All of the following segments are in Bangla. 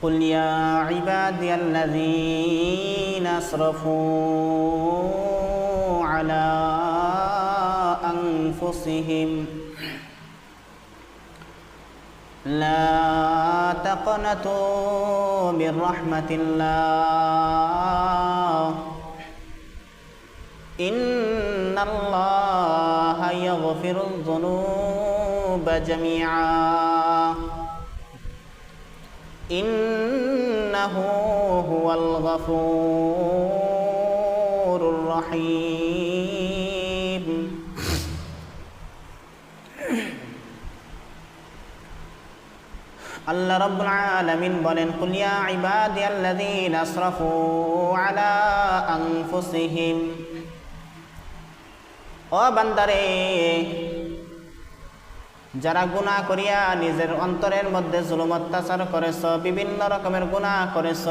قل يا عبادي الذين أسرفوا على أنفسهم لا تقنطوا من رحمة الله إن الله يغفر الذنوب جميعا إنه هو الغفور الرحيم আল্লাহ রাব্বুল আলামিন বলেন কুল ইয়া ইবাদিয়াল্লাযীনা আসরাফু আলা আনফুসিহিম ও বান্দারে যারা গুনাহ করিয়া নিজের অন্তরের মধ্যে জুলুম অত্যাচার করেছ বিভিন্ন রকমের গুনাহ করেছ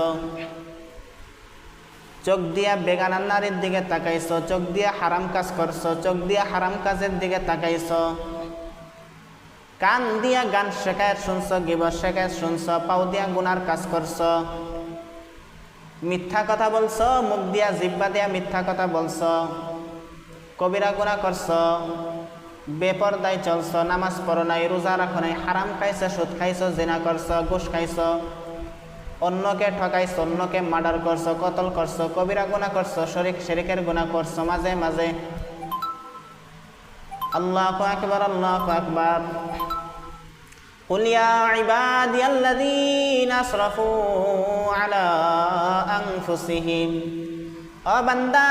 চোখ দিয়া বেগানা নারীর দিকে তাকাইছ চোখ দিয়া হারাম কাজ করছ চোখ দিয়া হারাম কাজের দিকে তাকাইছ কান দিয়া গান শেখায়ত শুনছ গিবত শেখায়ত শুনছ পাও দিয়া গুনার কাজ করছ মিথ্যা কথা বলছ মুখ দিয়া জিহ্বা দিয়া মিথ্যা কথা বলছ কবিরা গুনাহ করছ বেপরদায় চলছ নামাজ পড়ো নাই রোজা রাখো নাই হারাম খাইছ সুদ খাইছ জিনা করছ ঘুষ খাইছ অন্যকে ঠকাইছ অন্যকে মার্ডার করছ কতল করছ কবিরা গুনাহ করছ শিরকের গুনাহ করছ মাঝে মাঝে আল্লাহু আকবার আল্লাহু আকবার قل يا عبادي الذين أسرفوا على أنفسهم ও বান্দা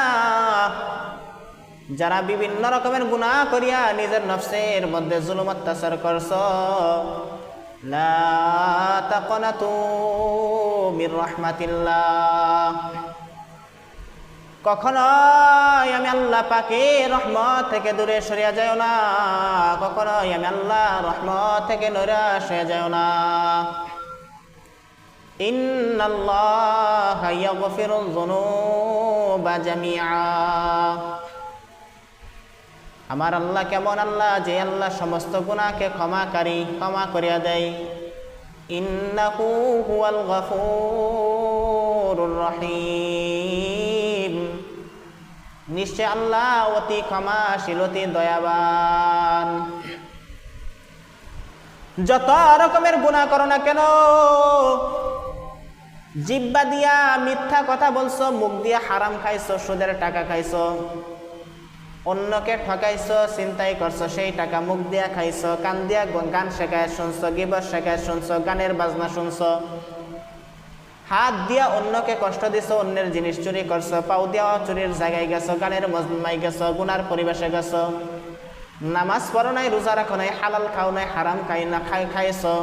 যারা বিভিন্ন রকমের গুনাহ করিয়া নিজের নফসের মধ্যে জুলুম অত্যাচার করছ লা তাকনাতু মির রাহমাতিল্লাহ কখনোই আমি আল্লাহ পাকের রহমত থেকে দূরে সরিয়া যাও না কখনোই আমি আল্লাহ রহমত থেকে নৈরাশ হয়ে যাও না ইন্নাল্লাহা ইয়াগফিরুয যুনুবা জামিআ আমার আল্লাহ কেমন আল্লাহ যে আল্লাহ সমস্ত গুনাহকে ক্ষমা করিয়া দেয় ইন্নাহু হুয়াল গফুরুর রহিম নিশ্চয় আল্লাহ অতি ক্ষমাশীল অতি দয়াবান যত রকমের গুনাহ করো না কেন জিহ্বা দিয়া মিথ্যা কথা বলছো মুখ দিয়া হারাম খাইছো সুদের টাকা খাইছো অন্যকে ঠকাইছো চিন্তাই করছো সেই টাকা মুখ দিয়া খাইছো কান দিয়া গান শেখায় শুনছো গিবত শেখায় শুনছো গানের বাজনা শুনছো হাত দিয়া অন্যকে কষ্ট দিছো অন্যের জিনিস চুরি করছো পাও দিয়া চুরির জায়গায় গেছো গানের মজমায় গেছো গুনার পরিবেশে গেছো নামাজ পড়ো নাই রোজা রাখো নাই হালাল খাও নাই হারাম খাইছো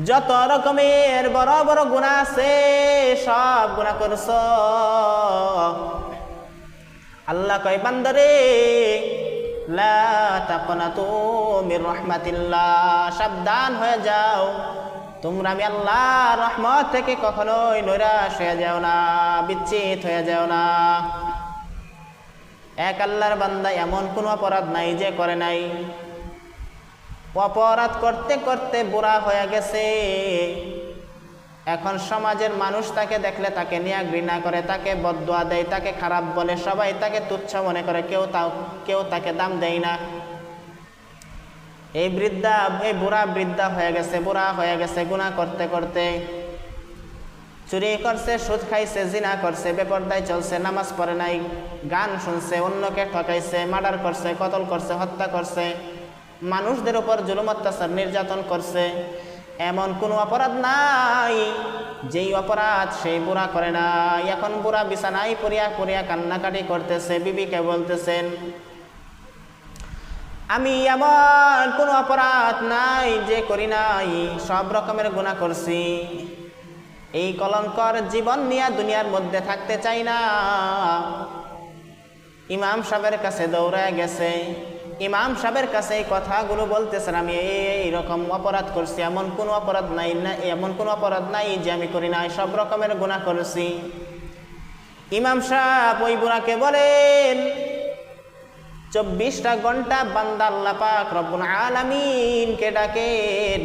যত রকমের বড় বড় গুনাহ আছে সব গুনাহ করছো আল্লাহ কয় বান্দারে লা তাকনাতু মির রাহমাতিল্লাহ সাবধান হয়ে যাও তোমরা আমি আল্লাহর রহমত থেকে কখনোই নৈরাশ হয়ে যাও না বিচ্ছিত হয়ে যাও না এক আল্লাহর বান্দা এমন কোনো অপরাধ নাই যে করে নাই অপরাধ করতে করতে বুড়া হয়ে গেছে এখন সমাজের মানুষ তাকে দেখলে তাকে নিয়ে ঘৃণা করে তাকে বদদুয়া দেয় তাকে খারাপ বলে সবাই তাকে তুচ্ছ মনে করে কেউ তাকে দাম দেয় না এই বুড়া বৃদ্ধা হয়ে গেছে গুনাহ করতে করতে চুরি করছে সুদ খাইছে জিনা করছে বেপরদায় চলছে নামাজ পড়ে নাই গান শুনছে অন্যকে ঠকাইছে মার্ডার করছে কতল করছে হত্যা করছে মানুষদের উপর জুলুম অত্যাচার নির্যাতন করছে এমন কোনো অপরাধ নাই যেই অপরাধ সেই বুড়া করে না এখন বুড়া বিছানায় পড়িয়া কান্নাকাটি করতেছে বিবিকে বলতেছেন আমি এমন কোনো অপরাধ নাই যে করি নাই সব রকমের গুনাহ করছি এই কলঙ্কর জীবন নিয়ে দুনিয়ার মধ্যে থাকতে চাই না ইমাম সাহেবের কাছে দৌড়ায় গেছে ইমাম সাহেবের কাছে এই কথাগুলো বলতেছেন আমি এইরকম অপরাধ করছি এমন কোনো অপরাধ নাই যে আমি করি নাই সব রকমের গুনাহ করেছি ইমাম সাহেব ওই বুড়াকে বলেন 24টা ঘন্টা বান্দা আল্লাহ পাক রব্বুল আলামিনকে ডাকেন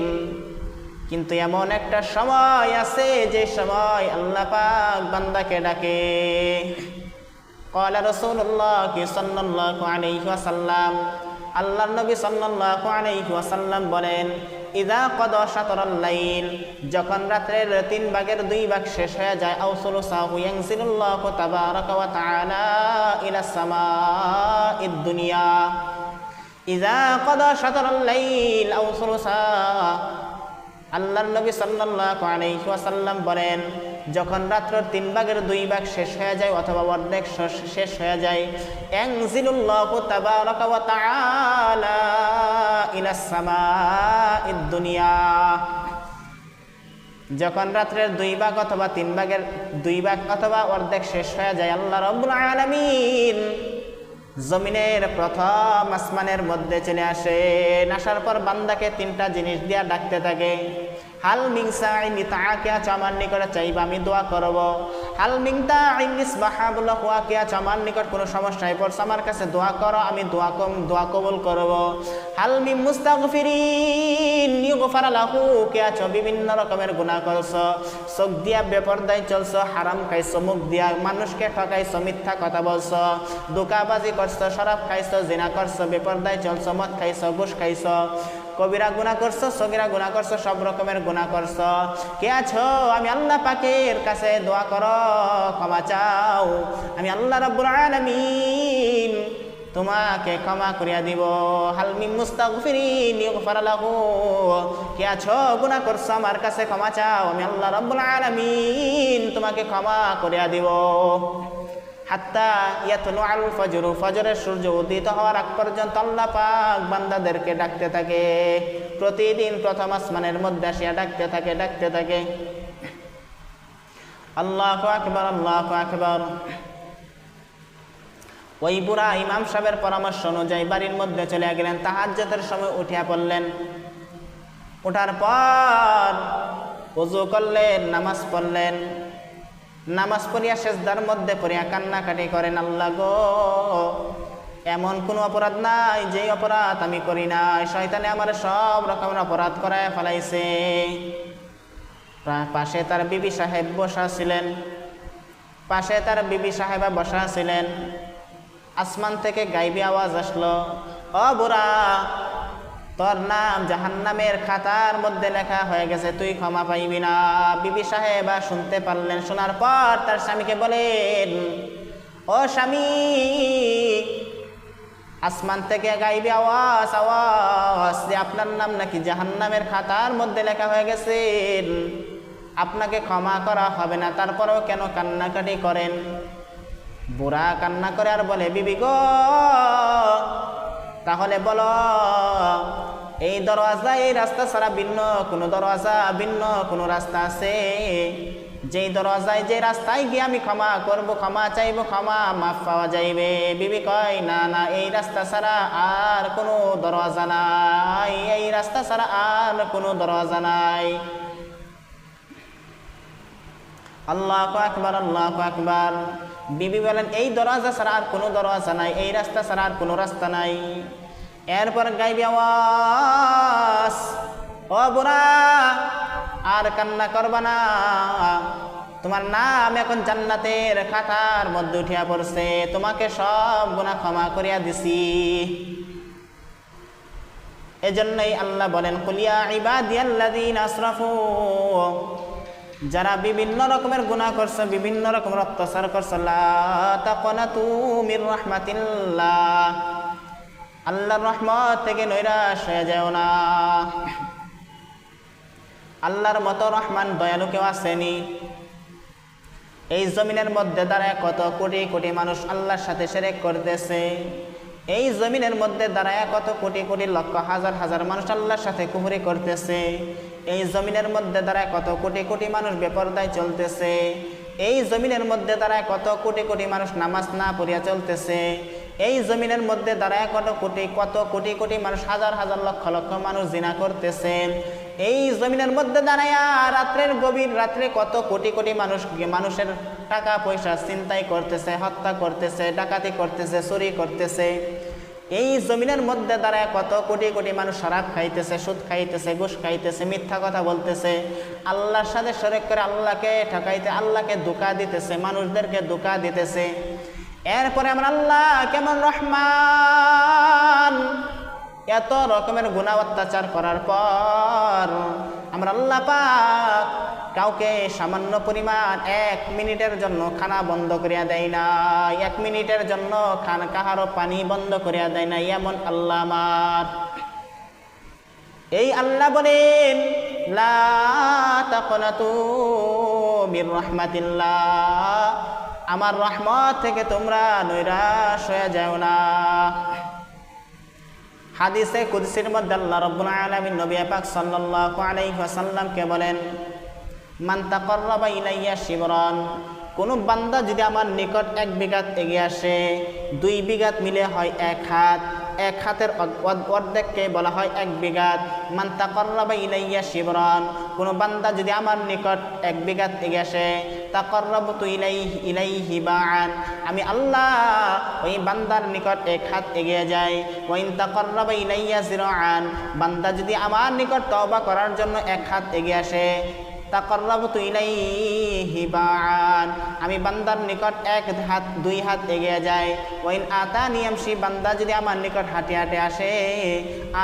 কিন্তু এমন একটা সময় আছে যে সময় আল্লাহ পাক বান্দাকে ডাকে। ক্বালা রাসূলুল্লাহ সাল্লাল্লাহু আলাইহি ওয়াসাল্লাম, আল্লাহর নবী সাল্লাল্লাহু আলাইহি ওয়াসাল্লাম বলেন, ইযা ক্বাদা শাতরাল লাইল, যখন রাতের 3/2 শেষ হয়ে যায়, আও সুলুসাহু ইয়ানজিলুল্লাহু তাবারাকা ওয়া তাআলা ইলাস সামাঈদ দুনিয়া। ইযা ক্বাদা শাতরাল লাইল আও সুলুসা, আল্লাহর নবী সাল্লাল্লাহু আলাইহি ওয়াসাল্লাম বলেন, যখন রাত্র 3/2 শেষ হয়ে যায় অথবা অর্ধেক শেষ হয়ে যায়, ইয়ানজিলুল্লাহু তাবারাকা ওয়া তাআলা ইলাস সামাঈদ দুনিয়া। যখন রাত্রের 2 অথবা 3/2 অথবা অর্ধেক শেষ হয়ে যায়, আল্লাহ রাব্বুল আলামিন জমিনের প্রথম আসমানের মধ্যে চলে আসেন। আসার পর বান্দাকে 3টা জিনিস দিয়া ডাকতে থাকে। হাল মিন সাইনি, তাকে আছো আমার নিকট চাইবা আমি দোয়া করব। হাল মিন তাইনি ইসবাহাবুল হুয়াকে আছো আমার নিকট কোনো সমস্যায় পড়ছে আমার কাছে দোয়া করো, আমি দোয়া কবুল করব। হাল মিন মুস্তাগফিরিন ইগফার লাহু, কে আছো বিভিন্ন রকমের গুনাহ করছো, চোখ দিয়া বেপরদায় চলছো, হারাম খাইছো, মুখ দিয়া মানুষকে ঠকাইছো, মিথ্যা কথা বলছো, ধোঁকাবাজি করছো, শরাব খাইছো, জিনা করছো, বেপরদায় চলছো, মদ খাইছো, ঘুষ খাইছো, কবিরা গুনাহ করছো, সগীরা গুনাহ করছো, সব রকমের গুনাহ করছো। কে আছো আমি আল্লাহ পাকের কাছে দোয়া করো, ক্ষমা চাও, আমি আল্লাহ রাব্বুল আলামিন তোমাকে ক্ষমা করিয়া দিব। হাল মিন মুস্তাগফিরিন ইগফার লাহু, কে আছো গুনাহ করছো আমার কাছে ক্ষমা চাও, আমি আল্লাহ রাব্বুল আলামিন তোমাকে ক্ষমা করিয়া দিব। হাত্তা ইয়াতলুআল ফজর, ফজরের সূর্য উদিত হওয়ার আগ পর্যন্ত আল্লাহ পাক বান্দাদেরকে ডাকতে থাকে। প্রতিদিন প্রথম আসমানের মধ্যে আসিয়া ডাকতে থাকে। আল্লাহু আকবার, আল্লাহু আকবার। ওই বুড়া ইমাম সাহেবের পরামর্শ অনুযায়ী বাড়ির মধ্যে চলে গেলেন। তাহাজ্জুদের সময় উঠিয়া পড়লেন। ওঠার পর ওযু করলেন, নামাজ পড়লেন। নামাজ পড়িয়া সেজদার মধ্যে পড়িয়া কান্নাকাটি করেন, আল্লাহ গো, এমন কোনো অপরাধ নাই যে অপরাধ আমি করি নাই, শয়তানে আমার সব রকমের অপরাধ করায় ফেলাইছে। পাশে তার বিবি সাহেব বসা ছিলেন। আসমান থেকে গাইবি আওয়াজ আসলো, ও বুড়া, তোর নাম জাহান্নামের খাতার মধ্যে লেখা হয়ে গেছে, তুই ক্ষমা পাইবি না। বিবি সাহেব শুনতে পারলেন। শোনার পর তার স্বামীকে বলেন, ও স্বামী, আসমান থেকে গাইবি আওয়াজ যে আপনার নাম নাকি জাহান্নামের খাতার মধ্যে লেখা হয়ে গেছে, আপনাকে ক্ষমা করা হবে না, তারপরেও কেন কান্নাকাটি করেন? বুড়া কান্না করে আর বলে, বিবি গো, তাহলে বলো, এই দরওয়াজা, এই রাস্তা ছাড়া ভিন্ন কোনো রাস্তা আছে? যেই দরওয়াজায়, যে রাস্তায় গিয়ে আমি ক্ষমা করব, ক্ষমা চাইব, ক্ষমা মাফ পাওয়া যাইবে? বিবি কয়, না, এই রাস্তা ছাড়া আর কোনো দরওয়াজা নাই, এই রাস্তা ছাড়া আর কোনো দরওয়াজা নাই। আল্লাহু আকবার, আল্লাহু আকবার। বিবি বলেন, এই দরওয়াজা ছাড়া আর কোনো দরওয়াজা নাই, এই রাস্তা ছাড়া আর কোনো রাস্তা নাই। এরপর গাইবি আওয়াজ, ও বুড়া, আর কান্না করবা না, তোমার নাম এখন জান্নাতের খাতার মধ্যে উঠিয়া পড়ছে, তোমাকে সব গুনাহ ক্ষমা করিয়া দিছি। এজন্যই আল্লাহ বলেন, কুল ইয়া ইবাদিয়াল্লাযীনা আসরাফু, যারা বিভিন্ন রকমের গুনাহ করছে, বিভিন্ন রকমের অত্যাচার করছে, লা তাকনাতু মির রাহমাতিল্লাহ, আল্লাহর রহমত থেকে নৈরাশ হয়ে যাও না। আল্লাহর মতো রহমান দয়ালু কেউ আসেনি। এই জমিনের মধ্যে দাঁড়ায় কত কোটি কোটি মানুষ আল্লাহর সাথে শিরক করতেছে। এই জমিনের মধ্যে দাঁড়ায় কত কোটি কোটি লক্ষ হাজার হাজার মানুষ আল্লাহর সাথে কুফরি করতেছে। এই জমিনের মধ্যে দাঁড়ায় কত কোটি কোটি মানুষ বেপরদায় চলতেছে। এই জমিনের মধ্যে দাঁড়ায় কত কোটি কোটি মানুষ নামাজ না পড়িয়া চলতেছে। এই জমিনের মধ্যে দাঁড়ায় কত কোটি কোটি মানুষ, হাজার হাজার লক্ষ লক্ষ মানুষ জিনা করতেছে। এই জমিনের মধ্যে দাঁড়ায়া রাত্রের গভীর রাত্রে কত কোটি কোটি মানুষের টাকা পয়সা ছিনতাই করতেছে, হত্যা করতেছে, ডাকাতি করতেছে, চুরি করতেছে। এই জমিনের মধ্যে দাঁড়ায় কত কোটি কোটি মানুষ শরাব খাইতেছে, সুদ খাইতেছে, ঘুষ খাইতেছে, মিথ্যা কথা বলতেছে, আল্লাহর সাথে শরীক করে আল্লাহকে ঠকাইতে, আল্লাহকে ধোঁকা দিতেছে, মানুষদেরকে ধোঁকা দিতেছে। এরপরে আমরা আল্লাহ কেমন রহমান, এত রকমের গুনাহ অত্যাচার করার পর আমরা আল্লাহ পাক কাউকে সামান্য পরিমাণ 1 মিনিটের জন্য খানা বন্ধ করিয়া দেয় না, 1 মিনিটের জন্য কাহারও পানি বন্ধ করিয়া দেয় না, এমন আল্লাহ আমার। এই আল্লাহ বলেন লা তাকনাতু মির রাহমাতিল্লাহ, আমার রহমত থেকে তোমরা নৈরাশ হয়ে যাও না। হাদিসে কুদসির মধ্যে আল্লাহ রাব্বুল আলামিন নবী পাক সাল্লাল্লাহু আলাইহি ওয়াসাল্লামকে বলেন মান তাকাররাবা ইলাইয়া শিবরান, কোন বান্দা যদি আমার নিকট 1 বিঘাত এগিয়ে আসে, 2 বিঘাত মিলে হয় 1 হাত, 1 হাতের অর্ধেককে বলা হয় 1 বিঘাত। মান তাকাররাবা ইলাইয়া শিবরান, কোন বান্দা যদি আমার নিকট 1 বিঘাত এগিয়ে আসে, তাকাররাবতু ইলাইহি বা'আন, আমি আল্লাহ ওই বান্দার নিকট 1 হাত এগিয়ে যাই। ওয়া ইন তাকাররাবা ইলাইয়া যিরাআন, বান্দা যদি আমার নিকট তওবা করার জন্য 1 হাত এগিয়ে আসে, তাকাররাবতু ইলাইহি বা'আন, আমি বান্দার নিকট 1 হাত 2 হাত এগিয়ে যাই। ওয়া ইন আতানি ইয়ামশি, বান্দা যদি আমার নিকট হাঁটে হাঁটে আসে,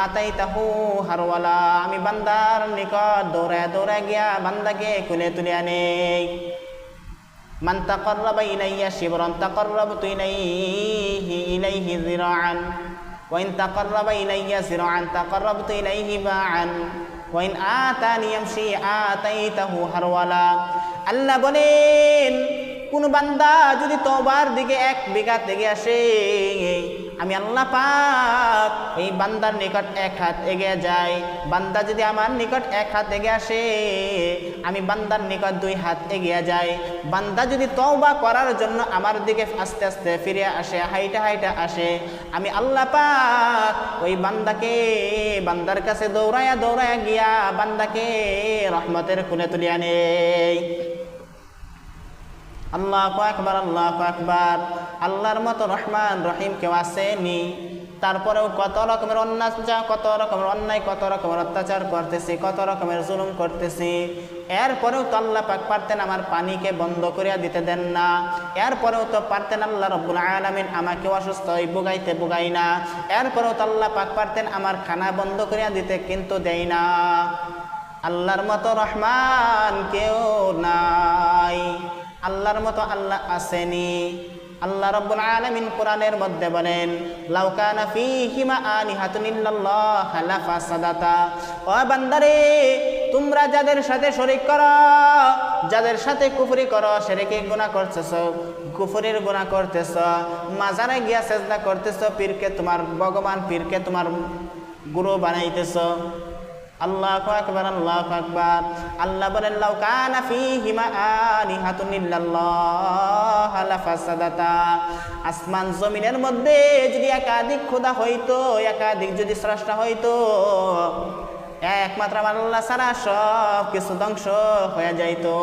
আতাইতাহু হারওয়ালা, আমি বান্দার নিকট দৌড়ায় দৌড়ায় গিয়া বান্দাকে কোলে তুলে আনে। মান তাকাররাবা ইলাইয়া শিবরান তাকাররাবতু ইলাইহি যিরাআন, ওয়া ইন তাকাররাবা ইলাইয়া যিরাআন তাকাররাবতু ইলাইহি বা'আন, ওয়া ইন আতানি ইয়ামশি আতাইতাহু হারওয়ালা। আল্লাহ বলেন কোন বান্দা যদি তওবার দিকে 1 বিঘাত এগিয়ে আসে, আমি আল্লাহ পাক এই বান্দার নিকট 1 হাত এগিয়ে যাই। বান্দা যদি আমার নিকট 1 হাত এগিয়ে আসে, আমি বান্দার নিকট 2 হাত এগিয়ে যাই। বান্দা যদি তওবা করার জন্য আমার দিকে আস্তে আস্তে ফিরে আসে, হাইটা হাইটা আসে, আমি আল্লাহ পাক ওই বান্দার কাছে দৌড়ায়া দৌড়ায়া গিয়া বান্দাকে রহমতের কোলে তুলে আনে। আল্লাহু আকবার, আল্লাহু আকবার। আল্লাহর মতো রহমান রহিম কেউ আসেনি। তারপরেও কত রকমের কত রকমের অন্যায়, কত রকমের অত্যাচার করতেছি, কত রকমের জুলুম করতেছি, এরপরেও তো আল্লাহ পাক পারতেন আমার পানিকে বন্ধ করিয়া দিতে দেন না। এরপরেও তো পারতেন আল্লাহ রাব্বুল আলামিন আমাকে অসুস্থ হয়ে বুগাই না। এরপরেও তো আল্লাহ পাক পারতেন আমার খানা বন্ধ করিয়া দিতে, কিন্তু দেয় না। আল্লাহর মতো রহমান কেউ নাই, আল্লাহর মতো আল্লাহ আসেনি। আল্লাহ রাব্বুল আলামিন কোরআনের মধ্যে বলেন লাউ কানা ফীহিমা আলিহাতুন ইল্লাল্লাহ লাফাসাদাতা, ও বান্দারে তোমরা যাদের সাথে শরীক করো, যাদের সাথে কুফরি করো, শিরকে গুনাহ করতেছো, কুফরের গুনাহ করতেছো, মাজারে গিয়া সিজদা করতেছো, পীরকে তোমার ভগবান, পীরকে তোমার গুরু বানাইতেছো। আল্লাহু আকবার, আল্লাহু আকবার। আল্লাহ বলেন লাউ কানা ফীহিমা আলিহাতুন ইল্লাল্লাহ লাফাসাদাতা, আসমান জমিনের মধ্যে যদি একাধিক খোদা হইতো, একাধিক যদি স্রষ্টা হইতো, একমাত্র আমার আল্লাহ ছাড়া সব কিছু ধ্বংস হয়ে যাইতো।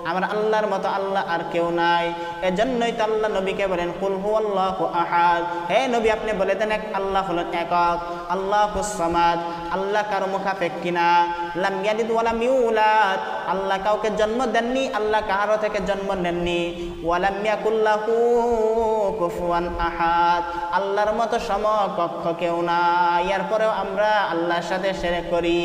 আমার আল্লাহর মতো আল্লাহ আর কেউ নাই। এজন্যই তো আল্লাহ নবীকে বলেন কুল হুয়াল্লাহু আহাদ, হে নবী আপনি বলে দেন আল্লাহ হলেন একক, আল্লাহুস সামাদ, আল্লাহ কারো মুখাপেক্ষী না, লাম ইয়ালিদ ওয়া লাম ইউলাদ, আল্লাহ কাউকে জন্ম দেননি, আল্লাহ কারো থেকে জন্ম নেননি, ওয়া লাম ইয়াকুল লাহু কুফুয়ান আহাদ, আল্লাহর মতো সমকক্ষ কেউ নাই। এরপরেও আমরা আল্লাহর সাথে শিরক করি।